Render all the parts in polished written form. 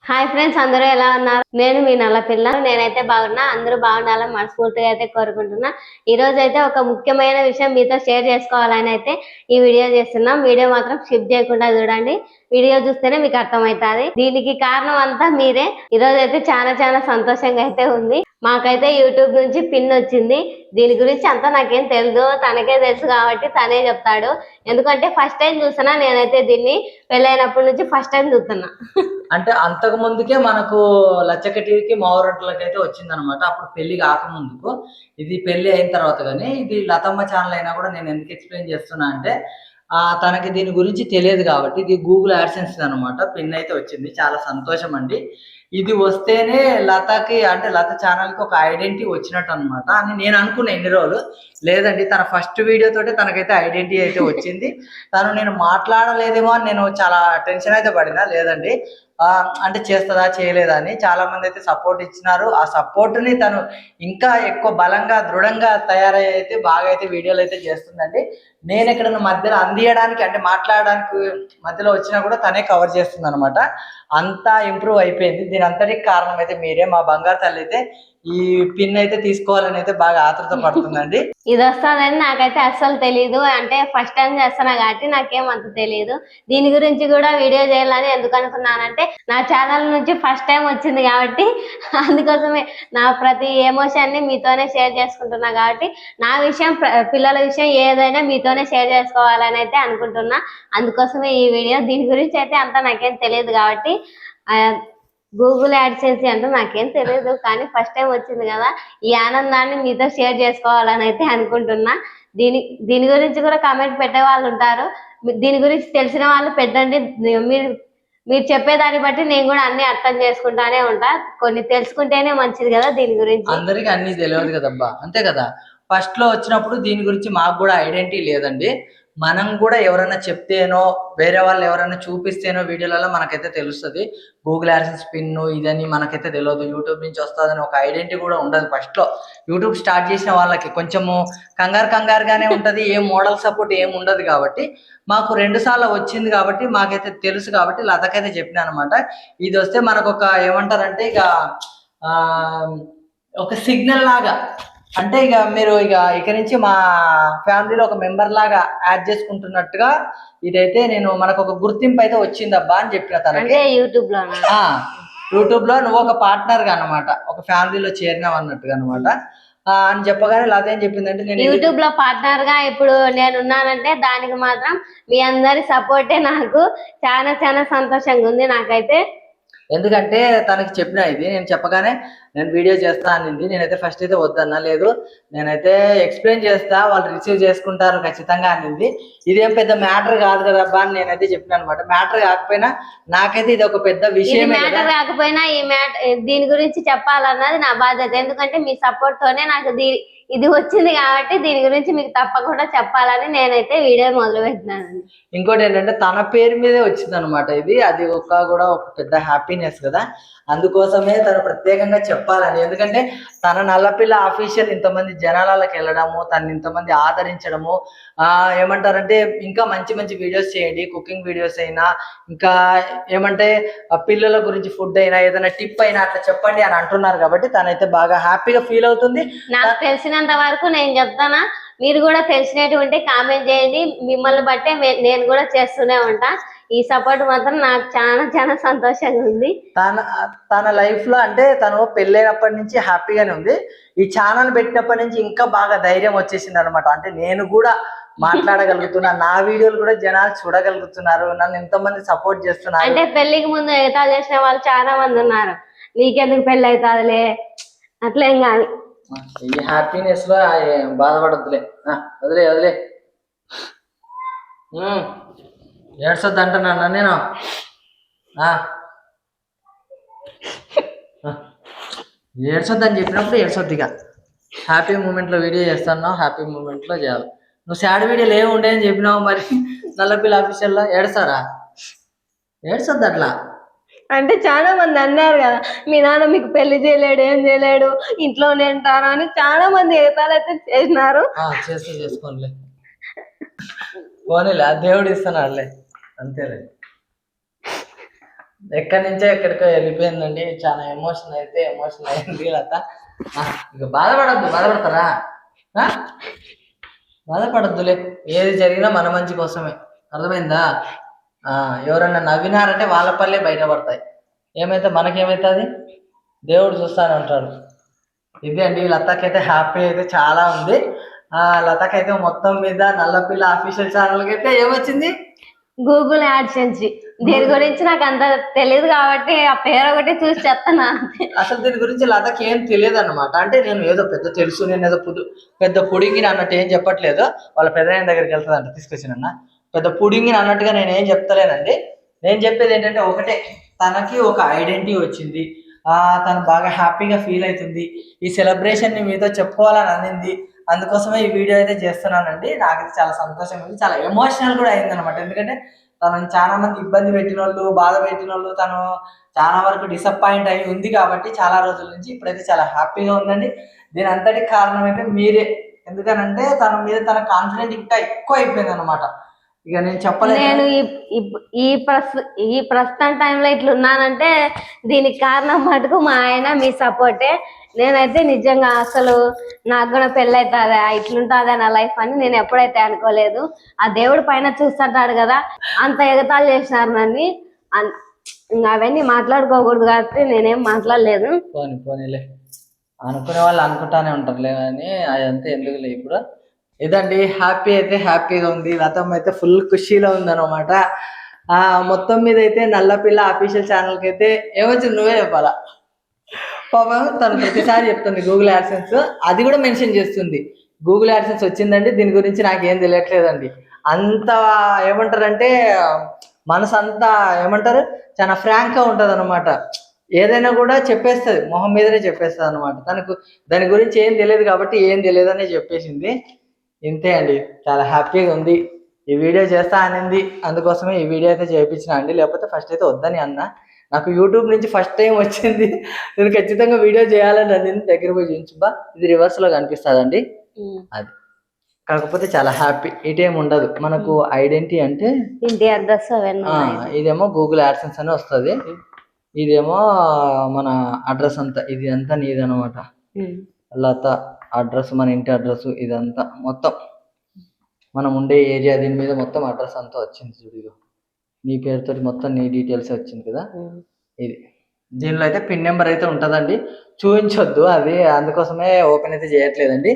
Hi friends, అందరూ ఎలా ఉన్నారు? నేను మీ నల్ల పిల్ల. నేనైతే బాగున్నా. అందరూ బాగుండాలని మనస్ఫూర్తిగా అయితే కోరుకుంటున్నా. ఈ రోజు అయితే ఒక ముఖ్యమైన విషయం మీతో షేర్ చేసుకోవాలని అయితే ఈ వీడియో చేస్తున్నాం. వీడియో మాత్రం స్కిప్ చేయకుండా చూడండి. వీడియో చూస్తేనే మీకు అర్థమవుతుంది. దీనికి కారణం అంతా మీరే. ఈ రోజు అయితే చాలా చాలా సంతోషంగా అయితే ఉంది. మాకైతే యూట్యూబ్ నుంచి పిన్ వచ్చింది. దీని గురించి అంతా నాకేం తెలియదు, తనకే తెలుసు కాబట్టి తనే చెప్తాడు. ఎందుకంటే ఫస్ట్ టైం చూస్తున్నా నేనైతే దీన్ని. పెళ్ళైనప్పటి నుంచి ఫస్ట్ టైం చూస్తున్నా. అంటే అంతకు ముందుకే మనకు లచ్చక టీవీకి మావరొట్టలకి అయితే వచ్చింది అనమాట. అప్పుడు పెళ్లి కాకముందుకు, ఇది పెళ్లి అయిన తర్వాత. కానీ ఇది లతమ్మ ఛానల్ అయినా కూడా నేను ఎందుకు ఎక్స్ప్లెయిన్ చేస్తున్నా అంటే తనకి దీని గురించి తెలియదు కాబట్టి ఇది గూగుల్ యాడ్సెన్స్ అనమాట. పిన్ అయితే వచ్చింది, చాలా సంతోషం అండి. ఇది వస్తేనే లతకి అంటే లత ఛానల్కి ఒక ఐడెంటిటీ వచ్చినట్టు అనమాట అని నేను అనుకున్నా ఇన్ని రోజులు. లేదండి, తన ఫస్ట్ వీడియోతోటే తనకైతే ఐడెంటిటీ అయితే వచ్చింది. నేను మాట్లాడలేదేమో అని నేను చాలా టెన్షన్ అయితే పడినా. లేదండి, అంటే చేస్తుందా చేయలేదా అని చాలా మంది అయితే సపోర్ట్ ఇచ్చినారు. ఆ సపోర్ట్ని తను ఇంకా ఎక్కువ బలంగా దృఢంగా తయారై అయితే బాగా అయితే వీడియోలు అయితే చేస్తుందండి. నేను ఎక్కడన్నా మధ్యలో అందియడానికి అంటే మాట్లాడడానికి మధ్యలో వచ్చినా కూడా తనే కవర్ చేస్తుంది అనమాట. అంతా ఇంప్రూవ్ అయిపోయింది. దీని అంతటికి కారణం అయితే మీరే. మా బంగారు తల్లి అయితే ఈ పిన్ అయితే తీసుకోవాలని అయితే బాగా ఆతృత పడుతుందండి. ఇది వస్తుందని నాకైతే అస్సలు తెలియదు. అంటే ఫస్ట్ టైం చేస్తున్నా కాబట్టి నాకేం అంత తెలియదు. దీని గురించి కూడా వీడియో చేయాలని ఎందుకు అనుకున్నానంటే నా ఛానల్ నుంచి ఫస్ట్ టైం వచ్చింది కాబట్టి అందుకోసమే నా ప్రతి ఎమోషన్ని మీతోనే షేర్ చేసుకుంటున్నా. కాబట్టి నా విషయం, పిల్లల విషయం ఏదైనా మీతోనే షేర్ చేసుకోవాలని అయితే అనుకుంటున్నా. అందుకోసమే ఈ వీడియో. దీని గురించి అయితే అంతా నాకేం తెలియదు కాబట్టి గూగుల్ యాడ్సెన్స్ అంటే నాకేం తెలియదు. కానీ ఫస్ట్ టైం వచ్చింది కదా, ఈ ఆనందాన్ని మీతో షేర్ చేసుకోవాలని అయితే అనుకుంటున్నా. దీని గురించి కూడా కామెంట్ పెట్టే వాళ్ళు ఉంటారు. దీని గురించి తెలిసిన వాళ్ళు పెట్టండి. మీరు చెప్పేదాన్ని బట్టి నేను కూడా అన్ని అర్థం చేసుకుంటానే ఉంటా. కొన్ని తెలుసుకుంటేనే మంచిది కదా. దీని గురించి అందరికి అన్ని తెలియదు కదబ్బా, అంతే కదా. ఫస్ట్ లో వచ్చినప్పుడు దీని గురించి మాకు కూడా ఐడెంటిటీ లేదండి. మనం కూడా ఎవరైనా చెప్తేనో వేరే వాళ్ళు ఎవరైనా చూపిస్తేనో వీడియోలలో మనకైతే తెలుస్తుంది. గూగుల్ యాడ్సెన్స్ పిన్ ఇదని మనకైతే తెలియదు. యూట్యూబ్ నుంచి వస్తుందని ఒక ఐడెంటిటీ కూడా ఉండదు. ఫస్ట్లో యూట్యూబ్ స్టార్ట్ చేసిన వాళ్ళకి కొంచెము కంగారుగానే ఉంటుంది. ఏం మోడల్ సపోర్ట్ ఏం ఉండదు కాబట్టి మాకు 2 సార్లు వచ్చింది కాబట్టి మాకైతే తెలుసు. కాబట్టి లతకైతే చెప్పిన అనమాట, ఇది వస్తే మనకు ఒక ఏమంటారంటే ఇక ఒక సిగ్నల్ లాగా, అంటే ఇక మీరు ఇక నుంచి మా ఫ్యామిలీలో ఒక మెంబర్ లాగా యాడ్ చేసుకుంటున్నట్టుగా ఇదైతే నేను మనకు ఒక గుర్తింపు అయితే వచ్చిందబ్బా అని చెప్పిన తనకి. యూట్యూబ్ లో నువ్వు ఒక పార్ట్నర్ గా అనమాట, ఒక ఫ్యామిలీలో చేరినావు అన్నట్టుగా అనమాట అని చెప్పగానే లత ఏం చెప్పిందంటే, నేను యూట్యూబ్ లో పార్ట్నర్ గా ఇప్పుడు నేను ఉన్నానంటే దానికి మాత్రం మీ అందరి సపోర్టే నాకు చాలా చాలా సంతోషంగా ఉంది నాకైతే. ఎందుకంటే తనకి చెప్పిన ఇది నేను చెప్పగానే నేను వీడియో చేస్తా అనింది. నేనైతే ఫస్ట్ అయితే వద్దన్నా, లేదు నేనైతే ఎక్స్ప్లెయిన్ చేస్తా, వాళ్ళు రిసీవ్ చేసుకుంటారు ఖచ్చితంగా అనింది. ఇదేం పెద్ద మ్యాటర్ కాదు కదా అబ్బా అని నేనైతే చెప్పిన అనమాట. మ్యాటర్ కాకపోయినా నాకైతే ఇది ఒక పెద్ద విషయం. మ్యాటర్ కాకపోయినా దీని గురించి చెప్పాలన్నది నా బాధ్యత. ఎందుకంటే మీ సపోర్ట్ తోనే నాకు ఇది వచ్చింది కాబట్టి దీని గురించి మీకు తప్పకుండా చెప్పాలని నేనైతే వీడియో మొదలు పెట్టినాను. ఇంకోటి ఏంటంటే తన పేరు మీదే వచ్చింది అనమాట ఇది. అది కూడా ఒక పెద్ద హ్యాపీనెస్ కదా. అందుకోసమే తను ప్రత్యేకంగా చెప్పాలని. ఎందుకంటే తన నల్లపిల్ల ఆఫీషియల్ ఇంతమంది జనాలకి వెళ్ళడము, తను ఇంతమంది ఆదరించడము, ఏమంటారంటే ఇంకా మంచి మంచి వీడియోస్ చేయండి, కుకింగ్ వీడియోస్ అయినా, ఇంకా ఏమంటే పిల్లల గురించి ఫుడ్ అయినా ఏదైనా టిప్ అయినా అట్లా చెప్పండి అని అంటున్నారు. కాబట్టి తనైతే బాగా హ్యాపీగా ఫీల్ అవుతుంది. నాకు తెలిసినంత వరకు నేను చెప్తానా, మీరు కూడా తెలిసినటువంటి కామెంట్ చేయండి. మిమ్మల్ని బట్టే నేను కూడా చేస్తూనే ఉంటా. ఈ సపోర్ట్ మాత్రం నాకు చాలా చాలా సంతోషంగా ఉంది. తన లైఫ్ లో అంటే తను పెళ్ళైనప్పటి నుంచి హ్యాపీగానే ఉంది. ఈ ఛానల్ పెట్టినప్పటి నుంచి ఇంకా బాగా ధైర్యం వచ్చేసింది అనమాట. అంటే నేను కూడా మాట్లాడగలుగుతున్నా, నా వీడియోలు కూడా జనాలు చూడగలుగుతున్నారు, నన్ను ఎంతమంది సపోర్ట్ చేస్తున్నారు. అంటే పెళ్లికి ముందు ఎగతాళి చేసిన వాళ్ళు చాలా మంది ఉన్నారు. నీకెందుకు పెళ్ళి అవుతాదిలే అట్లేం కాదు. ఈ హ్యాపీనెస్ లో బాధపడద్దులే, వదిలే ఏడ్చొద్దు అంటున్నా నేను. ఏడ్చొద్దని చెప్పినప్పుడు ఏడ్చొద్దు. ఇక హ్యాపీ మూమెంట్లో వీడియో చేస్తాను, హ్యాపీ మూమెంట్లో చేయాలి. నువ్వు సాడ్ వీడియోలు ఏమి ఉండేయని చెప్పినావు. మరి నల్లపిల్ల ఆఫీషియల్లో ఏడుస్తారా? ఏడ్చొద్దు అట్లా. అంటే చాలా మంది అన్నారు కదా, మీ నాన్న మీకు పెళ్లి చేయలేడు, ఏం చేయలేడు, ఇంట్లోనే ఉంటారు అని చాలా మంది ఎగతాలు అయితే చేసినారు. చేసుకోనిలే, పోనీలే, దేవుడు ఇస్తున్నాడులే, అంతేలే. ఎక్కడి నుంచో ఎక్కడికో వెళ్ళిపోయిందండి. చాలా ఎమోషన్ అయింది లత. ఇక బాధపడతారా? బాధపడద్దులే, ఏది జరిగినా మన మంచి కోసమే, అర్థమైందా? ఎవరన్నా నవ్వినారంటే వాళ్ళ పల్లె బయటపడతాయి. ఏమైతే మనకేమవుతుంది, దేవుడు చూస్తానే ఉంటాడు. ఇది అండి, లతకైతే హ్యాపీ అయితే చాలా ఉంది. లతకైతే మొత్తం మీద నల్లపిల్ల అఫీషియల్ ఛానల్కి అయితే ఏమొచ్చింది, గూగుల్ యాడ్సెన్స్. దీని గురించి నాకు అంత తెలియదు కాబట్టి ఆ పేరు ఒకటి చూసి చెప్తాను. అసలు దీని గురించి లతకి ఏం తెలియదు అనమాట. అంటే నేను ఏదో పెద్ద తెలుసు, నేను ఏదో పెద్ద పుడింగిని అన్నట్టు ఏం చెప్పట్లేదు. వాళ్ళ పెద్దనాయన దగ్గరికి వెళ్తుందంట తీసుకొచ్చినన్న, పెద్ద పుడింగిని అన్నట్టుగా నేను ఏం చెప్తలేనండి. నేను చెప్పేది ఏంటంటే ఒకటే, తనకి ఒక ఐడెంటిటీ వచ్చింది. తను బాగా హ్యాపీగా ఫీల్ అవుతుంది. ఈ సెలబ్రేషన్ ని మీతో చెప్పుకోవాలని అనింది. అందుకోసమే ఈ వీడియో అయితే చేస్తున్నానండి. నాకైతే చాలా సంతోషంగా ఉంది, చాలా ఎమోషనల్ కూడా అయింది అనమాట. ఎందుకంటే తనని చాలా మంది ఇబ్బంది పెట్టిన వాళ్ళు, బాధ పెట్టిన వాళ్ళు, తను చాలా వరకు డిసప్పాయింట్ అయి ఉంది కాబట్టి చాలా రోజుల నుంచి. ఇప్పుడైతే చాలా హ్యాపీగా ఉందండి. దీని అంతటి కారణం అయితే మీరే. ఎందుకనంటే తన మీద తన కాన్ఫిడెంట్ ఇంకా ఎక్కువ అయిపోయింది అనమాట. ఇక నేను చెప్పలేదు. నేను ఈ ప్రస్తుతం టైంలో ఇట్లున్నానంటే దీనికి కారణం మటుకు మా ఆయన, మీ సపోర్టే. నేనైతే నిజంగా అసలు నాకు కూడా పెళ్ళైతుందా, ఇట్లుంటుందా నా లైఫ్ అని నేను ఎప్పుడైతే అనుకోలేదు. ఆ దేవుడు పైన చూస్తుంటాడు కదా, అంత ఎగతాళి చేసినారు నన్ను. ఇంకా అవన్నీ మాట్లాడుకోకూడదు కాబట్టి నేనేం మాట్లాడలేదు. పోనీలే, అనుకునే వాళ్ళు అనుకుంటానే ఉంటారులే అని అదంతా ఎందుకులే ఇప్పుడు. ఇదండి, హ్యాపీ అయితే హ్యాపీగా ఉంది. లతమ్మ అయితే ఫుల్ ఖుషీలో ఉందన్నమాట. మొత్తం మీద అయితే నల్లపిల్ల అఫీషియల్ ఛానల్కి అయితే ఏమొచ్చింది నువ్వే చెప్పాలా. పాపం తను ప్రతిసారి చెప్తుంది గూగుల్ యాడ్సెన్స్, అది కూడా మెన్షన్ చేస్తుంది. గూగుల్ యాడ్సెన్స్ వచ్చిందండి, దీని గురించి నాకేం తెలియట్లేదండి. అంత ఏమంటారంటే మనసు అంతా ఏమంటారు, చాలా ఫ్రాంక్గా ఉంటుంది అనమాట. ఏదైనా కూడా చెప్పేస్తుంది, మొహం మీదనే చెప్పేస్తుంది అనమాట. తనకు దాని గురించి ఏం తెలియదు కాబట్టి ఏం తెలియదనే చెప్పేసింది. ఇంతే అండి, చాలా హ్యాపీగా ఉంది. ఈ వీడియో చేస్తా అనింది, అందుకోసమే ఈ వీడియో అయితే చేయించిన అండి. లేకపోతే ఫస్ట్ అయితే వద్దని అన్న. నాకు యూట్యూబ్ నుంచి ఫస్ట్ టైం వచ్చింది, నేను ఖచ్చితంగా వీడియో చేయాలని అనింది. దగ్గర పోయి చూపించుబా, ఇది రివర్స్లో కనిపిస్తుందండి. అది కాకపోతే చాలా హ్యాపీ. ఇటేం ఉండదు మనకు ఐడెంటిటీ అంటే ఇంటి అడ్రస్ ఇదేమో గూగుల్ యాడ్సెన్స్ అని వస్తుంది, ఇదేమో మన అడ్రస్ అంతా, ఇది అంతా నీదనమాట. లత అడ్రస్, మన ఇంటి అడ్రస్, ఇదంతా మొత్తం మనం ఉండే ఏరియా, దీని మీద మొత్తం అడ్రస్ అంతా వచ్చింది చూడు. నీ పేరుతో మొత్తం నీ డీటెయిల్స్ వచ్చింది కదా. ఇది దీనిలో అయితే పిన్ నెంబర్ అయితే ఉంటుందండి, చూపించొద్దు అది, అందుకోసమే ఓపెన్ అయితే చేయట్లేదండి.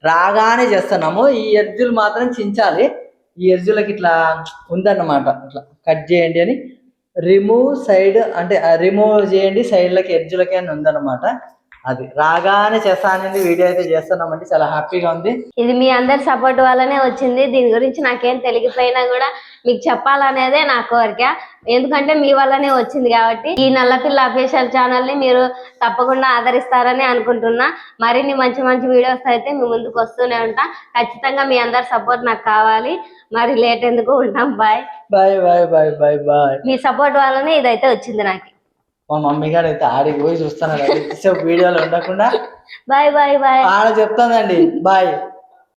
రాగానే చేస్తున్నాము. ఈ ఎడ్జులు మాత్రం చించాలి. ఈ ఎడ్జులకి ఇట్లా ఉందన్నమాట, ఇట్లా కట్ చేయండి అని, రిమూవ్ సైడ్ అంటే రిమూవ్ చేయండి సైడ్లకి ఎడ్జులకి అని ఉందన్నమాట. అది రాగానే చేస్తానండి. వీడియో అయితే చేస్తున్నామండి, చాలా హ్యాపీగా ఉంది. ఇది మీ అందరి సపోర్ట్ వల్లనే వచ్చింది. దీని గురించి నాకేం తెలియకపోయినా కూడా మీకు చెప్పాలనేదే నా కోరిక. ఎందుకంటే మీ వల్లనే వచ్చింది కాబట్టి ఈ నల్లపిల్ల అఫీషియల్ ఛానల్ ని మీరు తప్పకుండా ఆదరిస్తారని అనుకుంటున్నా. మరిన్ని మంచి మంచి వీడియోస్ అయితే మీ ముందుకు వస్తూనే ఉంటా. ఖచ్చితంగా మీ అందరి సపోర్ట్ నాకు కావాలి. మరి లేట్ ఎందుకు, ఉంటాం. Bye bye bye bye bye bye. మీ సపోర్ట్ వల్లనే ఇదైతే వచ్చింది నాకు. మా మమ్మీ గారు అయితే ఆడికి పోయి చూస్తాను వీడియోలో ఉండకుండా. బాయ్ బాయ్ బాయ్ ఆడ చెప్తానండి బాయ్.